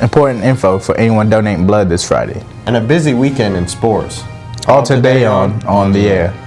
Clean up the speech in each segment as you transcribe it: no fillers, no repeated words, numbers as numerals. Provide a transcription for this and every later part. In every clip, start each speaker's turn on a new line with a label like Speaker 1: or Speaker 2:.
Speaker 1: Important info for anyone donating blood this Friday.
Speaker 2: And a busy weekend in sports.
Speaker 1: All today on the air.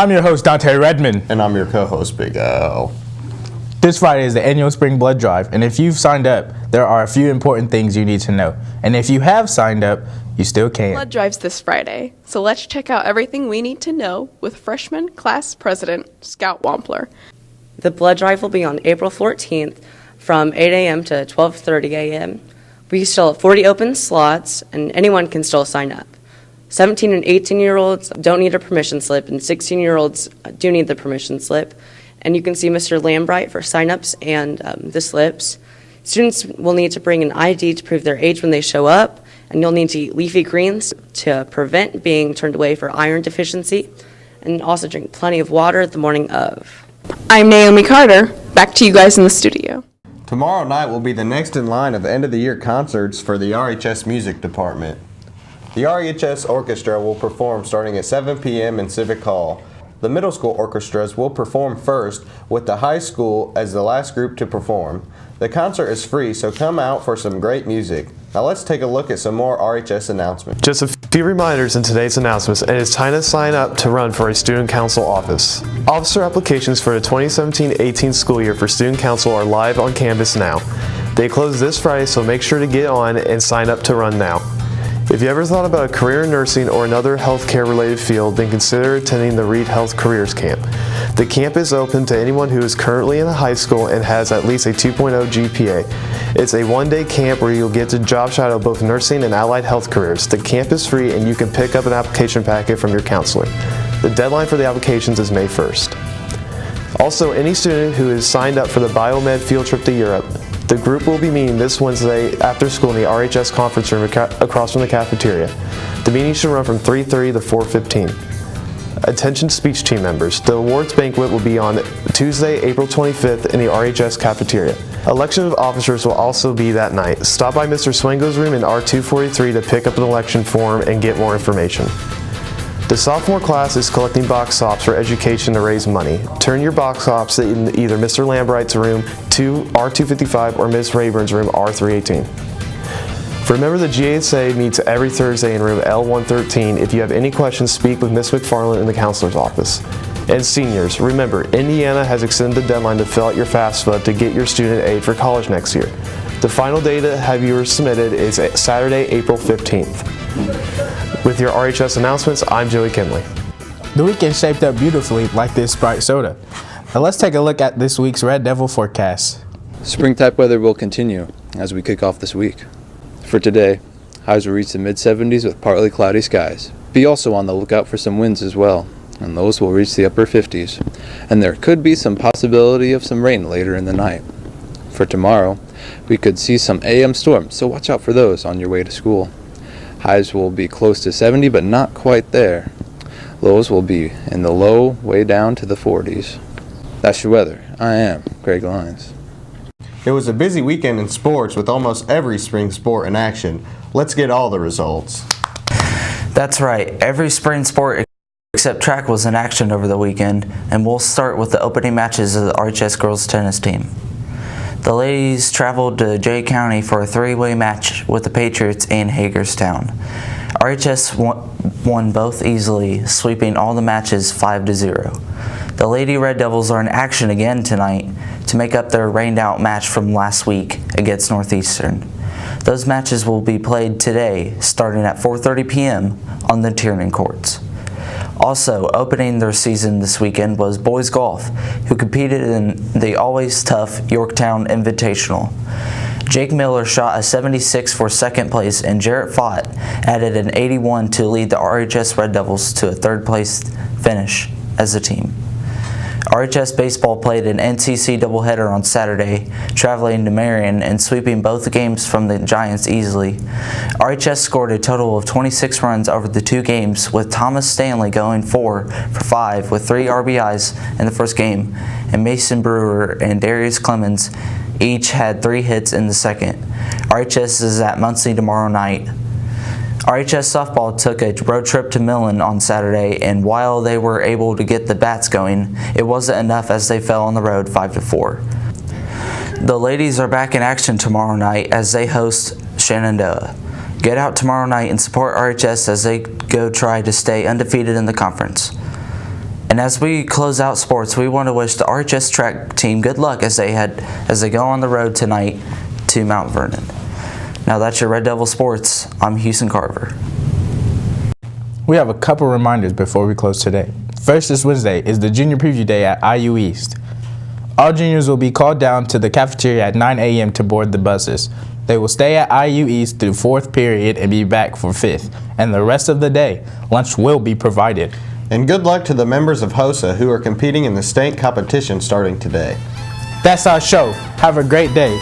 Speaker 1: I'm your host, Dante Redmond.
Speaker 2: And I'm your co-host, Big L.
Speaker 1: This Friday is the annual Spring Blood Drive, and if you've signed up, there are a few important things you need to know. And if you have signed up, you still can.
Speaker 3: Blood Drive's this Friday, so let's check out everything we need to know with freshman class president, Scout Wampler.
Speaker 4: The blood drive will be on April 14th from 8 a.m. to 12:30 a.m. We still have 40 open slots, and anyone can still sign up. 17 and 18-year-olds don't need a permission slip, and 16-year-olds do need the permission slip. And you can see Mr. Lambright for sign-ups and the slips. Students will need to bring an ID to prove their age when they show up, and you'll need to eat leafy greens to prevent being turned away for iron deficiency, and also drink plenty of water the morning of.
Speaker 3: I'm Naomi Carter. Back to you guys in the studio.
Speaker 2: Tomorrow night will be the next in line of end-of-the-year concerts for the RHS Music Department. The RHS Orchestra will perform starting at 7 p.m. in Civic Hall. The middle school orchestras will perform first, with the high school as the last group to perform. The concert is free, so come out for some great music. Now let's take a look at some more RHS announcements.
Speaker 5: Just a few reminders in today's announcements, and it's time to sign up to run for a student council office. Officer applications for the 2017-18 school year for student council are live on campus now. They close this Friday, so make sure to get on and sign up to run now. If you ever thought about a career in nursing or another healthcare related field, then consider attending the Reed Health Careers Camp. The camp is open to anyone who is currently in high school and has at least a 2.0 GPA. It's a one-day camp where you'll get to job shadow both nursing and allied health careers. The camp is free and you can pick up an application packet from your counselor. The deadline for the applications is May 1st. Also, any student who is signed up for the Biomed field trip to Europe, the group will be meeting this Wednesday after school in the RHS conference room across from the cafeteria. The meeting should run from 3:30 to 4:15. Attention speech team members. The awards banquet will be on Tuesday, April 25th in the RHS cafeteria. Election of officers will also be that night. Stop by Mr. Swango's room in R243 to pick up an election form and get more information. The sophomore class is collecting box tops for education to raise money. Turn your box tops in either Mr. Lambright's room to R255 or Ms. Rayburn's room R318. Remember, the GSA meets every Thursday in room L113. If you have any questions, speak with Ms. McFarland in the counselor's office. And seniors, remember, Indiana has extended the deadline to fill out your FAFSA to get your student aid for college next year. The final day to have yours submitted is Saturday, April 15th. With your RHS announcements, I'm Joey Kinley.
Speaker 1: The weekend shaped up beautifully like this Sprite soda. Now let's take a look at this week's Red Devil forecast.
Speaker 6: Spring-type weather will continue as we kick off this week. For today, highs will reach the mid-70s with partly cloudy skies. Be also on the lookout for some winds as well, and those will reach the upper 50s. And there could be some possibility of some rain later in the night. For tomorrow, we could see some AM storms, so watch out for those on your way to school. Highs will be close to 70, but not quite there. Lows will be in the low, way down to the 40s. That's your weather. I am Greg Lyons.
Speaker 2: It was a busy weekend in sports with almost every spring sport in action. Let's get all the results.
Speaker 7: That's right. Every spring sport except track was in action over the weekend, and we'll start with the opening matches of the RHS girls tennis team. The ladies traveled to Jay County for a three-way match with the Patriots and Hagerstown. RHS won both easily, sweeping all the matches 5-0. The Lady Red Devils are in action again tonight to make up their rained-out match from last week against Northeastern. Those matches will be played today, starting at 4:30 p.m. on the Tiernan courts. Also, opening their season this weekend was boys golf, who competed in the always tough Yorktown Invitational. Jake Miller shot a 76 for second place, and Jarrett Fott added an 81 to lead the RHS Red Devils to a third place finish as a team. RHS baseball played an NCC doubleheader on Saturday, traveling to Marion and sweeping both games from the Giants easily. RHS scored a total of 26 runs over the two games, with Thomas Stanley going 4 for 5 with 3 RBIs in the first game, and Mason Brewer and Darius Clemens each had 3 hits in the second. RHS is at Muncie tomorrow night. RHS softball took a road trip to Millen on Saturday, and while they were able to get the bats going, it wasn't enough as they fell on the road 5-4. The ladies are back in action tomorrow night as they host Shenandoah. Get out tomorrow night and support RHS as they go try to stay undefeated in the conference. And as we close out sports, we want to wish the RHS track team good luck as they go on the road tonight to Mount Vernon. Now that's your Red Devil Sports. I'm Houston Carver.
Speaker 1: We have a couple reminders before we close today. First, this Wednesday is the Junior Preview Day at IU East. All juniors will be called down to the cafeteria at 9 a.m. to board the buses. They will stay at IU East through 4th period and be back for 5th. And the rest of the day, lunch will be provided.
Speaker 2: And good luck to the members of HOSA who are competing in the state competition starting today.
Speaker 1: That's our show. Have a great day.